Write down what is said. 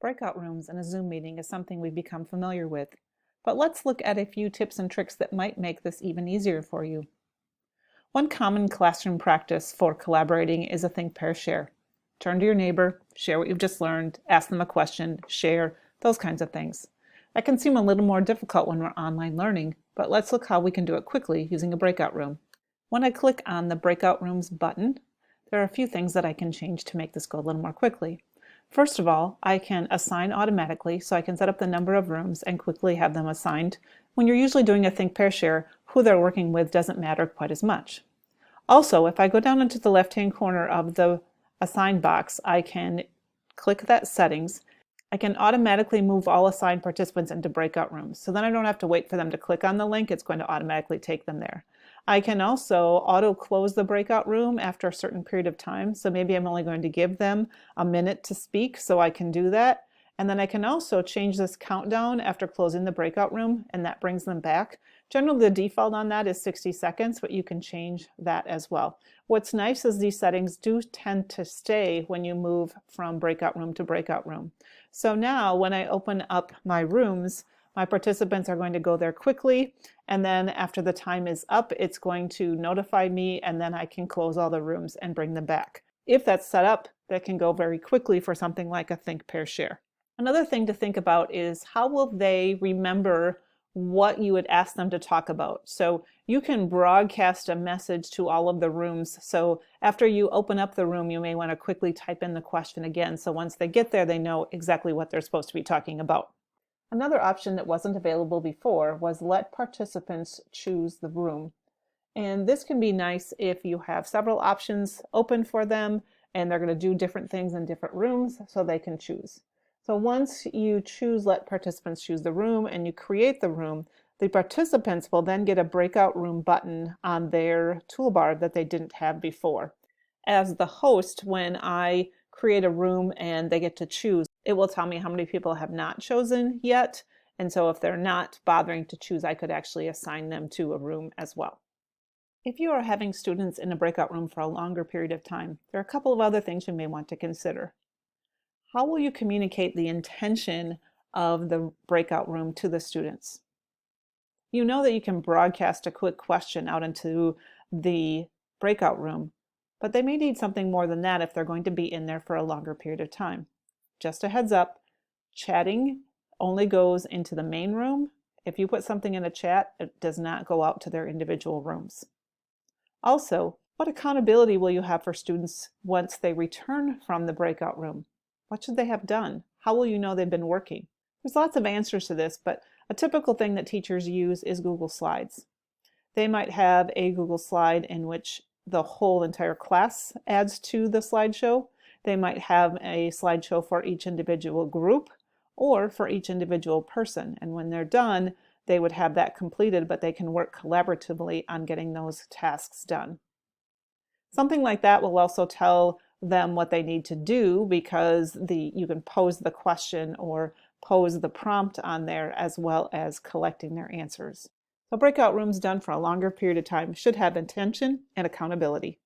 Breakout rooms in a Zoom meeting is something we've become familiar with, but let's look at a few tips and tricks that might make this even easier for you. One common classroom practice for collaborating is a think, pair, share. Turn to your neighbor, share what you've just learned, ask them a question, share, those kinds of things. That can seem a little more difficult when we're online learning, but let's look how we can do it quickly using a breakout room. When I click on the Breakout Rooms button, there are a few things that I can change to make this go a little more quickly. First of all, I can assign automatically, so I can set up the number of rooms and quickly have them assigned. When you're usually doing a think, pair, share, who they're working with doesn't matter quite as much. Also, if I go down into the left-hand corner of the Assign box, I can click that Settings. I can automatically move all assigned participants into breakout rooms, so then I don't have to wait for them to click on the link. It's going to automatically take them there. I can also auto-close the breakout room after a certain period of time, so maybe I'm only going to give them a minute to speak, so I can do that. And then I can also change this countdown after closing the breakout room, and that brings them back. Generally, the default on that is 60 seconds, but you can change that as well. What's nice is these settings do tend to stay when you move from breakout room to breakout room. So now when I open up my rooms, my participants are going to go there quickly, and then after the time is up, it's going to notify me, and then I can close all the rooms and bring them back. If that's set up, that can go very quickly for something like a think, pair, share. Another thing to think about is how will they remember what you would ask them to talk about. So you can broadcast a message to all of the rooms. So after you open up the room, you may want to quickly type in the question again. So once they get there, they know exactly what they're supposed to be talking about. Another option that wasn't available before was let participants choose the room. And this can be nice if you have several options open for them and they're going to do different things in different rooms, so they can choose. So once you choose let participants choose the room and you create the room, the participants will then get a breakout room button on their toolbar that they didn't have before. As the host, when I create a room and they get to choose, it will tell me how many people have not chosen yet. And so if they're not bothering to choose, I could actually assign them to a room as well. If you are having students in a breakout room for a longer period of time, there are a couple of other things you may want to consider. How will you communicate the intention of the breakout room to the students? You know that you can broadcast a quick question out into the breakout room, but they may need something more than that if they're going to be in there for a longer period of time. Just a heads up, chatting only goes into the main room. If you put something in a chat, it does not go out to their individual rooms. Also, what accountability will you have for students once they return from the breakout room? What should they have done? How will you know they've been working? There's lots of answers to this, but a typical thing that teachers use is Google Slides. They might have a Google slide in which the whole entire class adds to the slideshow. They might have a slideshow for each individual group or for each individual person. And when they're done, they would have that completed, but they can work collaboratively on getting those tasks done. Something like that will also tell them what they need to do, because you can pose the question or pose the prompt on there as well as collecting their answers. So breakout rooms done for a longer period of time should have intention and accountability.